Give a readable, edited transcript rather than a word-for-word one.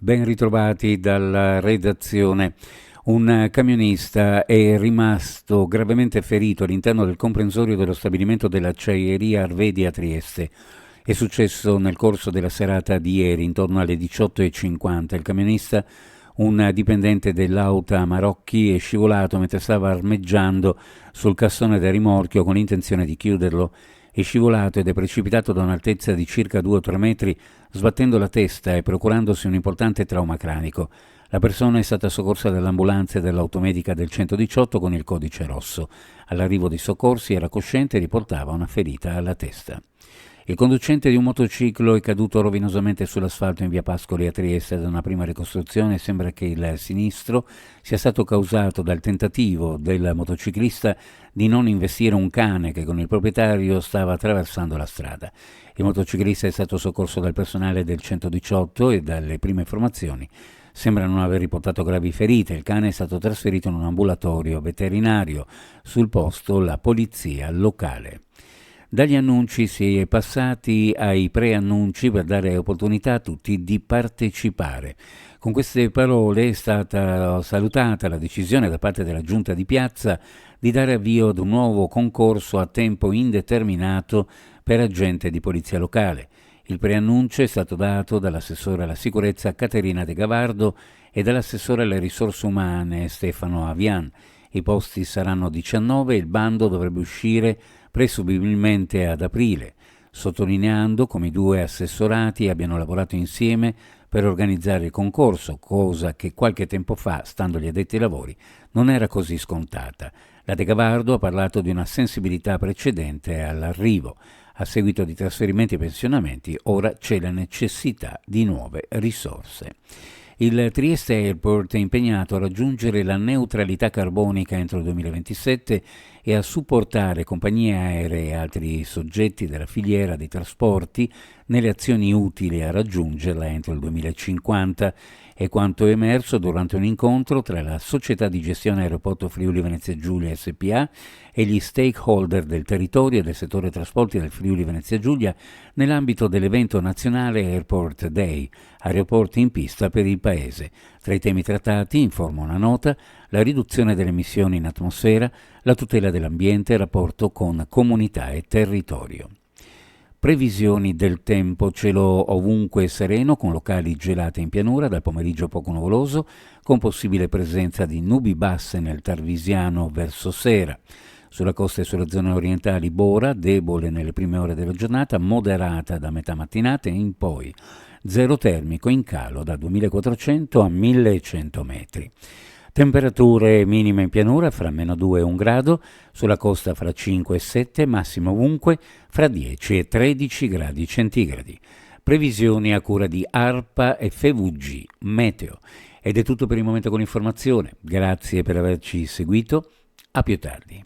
Ben ritrovati dalla redazione. Un camionista è rimasto gravemente ferito all'interno del comprensorio dello stabilimento dell'acciaieria Arvedi a Trieste. È successo nel corso della serata di ieri, intorno alle 18:50. Il camionista, un dipendente dell'Auta Marocchi, è scivolato mentre stava armeggiando sul cassone del rimorchio con l'intenzione di chiuderlo. È scivolato ed è precipitato da un'altezza di circa 2 o 3 metri, sbattendo la testa e procurandosi un importante trauma cranico. La persona è stata soccorsa dall'ambulanza e dall'automedica del 118 con il codice rosso. All'arrivo dei soccorsi era cosciente e riportava una ferita alla testa. Il conducente di un motociclo è caduto rovinosamente sull'asfalto in via Pascoli a Trieste. Da una prima ricostruzione sembra che il sinistro sia stato causato dal tentativo del motociclista di non investire un cane che con il proprietario stava attraversando la strada. Il motociclista è stato soccorso dal personale del 118 e dalle prime informazioni sembra non aver riportato gravi ferite. Il cane è stato trasferito in un ambulatorio veterinario. Sul posto la polizia locale. Dagli annunci si è passati ai preannunci per dare opportunità a tutti di partecipare. Con queste parole è stata salutata la decisione da parte della Giunta di Piazza di dare avvio ad un nuovo concorso a tempo indeterminato per agente di polizia locale. Il preannuncio è stato dato dall'assessore alla sicurezza Caterina De Gavardo e dall'assessore alle risorse umane Stefano Avian. I posti saranno 19 e il bando dovrebbe uscire presumibilmente ad aprile, sottolineando come i due assessorati abbiano lavorato insieme per organizzare il concorso, cosa che qualche tempo fa, stando agli addetti ai lavori, non era così scontata. La De Gavardo ha parlato di una sensibilità precedente all'arrivo. A seguito di trasferimenti e pensionamenti, ora c'è la necessità di nuove risorse. Il Trieste Airport è impegnato a raggiungere la neutralità carbonica entro il 2027 e a supportare compagnie aeree e altri soggetti della filiera dei trasporti nelle azioni utili a raggiungerla entro il 2050. È quanto emerso durante un incontro tra la società di gestione Aeroporto Friuli Venezia Giulia SpA e gli stakeholder del territorio e del settore trasporti del Friuli Venezia Giulia nell'ambito dell'evento nazionale Airport Day, aeroporti in pista per il Paese. Tra i temi trattati, informa una nota, la riduzione delle emissioni in atmosfera, la tutela dell'ambiente e il rapporto con comunità e territorio. Previsioni del tempo: cielo ovunque sereno con locali gelate in pianura, dal pomeriggio poco nuvoloso, con possibile presenza di nubi basse nel Tarvisiano verso sera. Sulla costa e sulle zone orientali bora, debole nelle prime ore della giornata, moderata da metà mattinata in poi. Zero termico in calo da 2400 a 1100 metri. Temperature minime in pianura fra -2 e 1 grado, sulla costa fra 5 e 7, massimo ovunque fra 10 e 13 gradi centigradi. Previsioni a cura di ARPA e FVG Meteo. Ed è tutto per il momento con l'informazione. Grazie per averci seguito. A più tardi.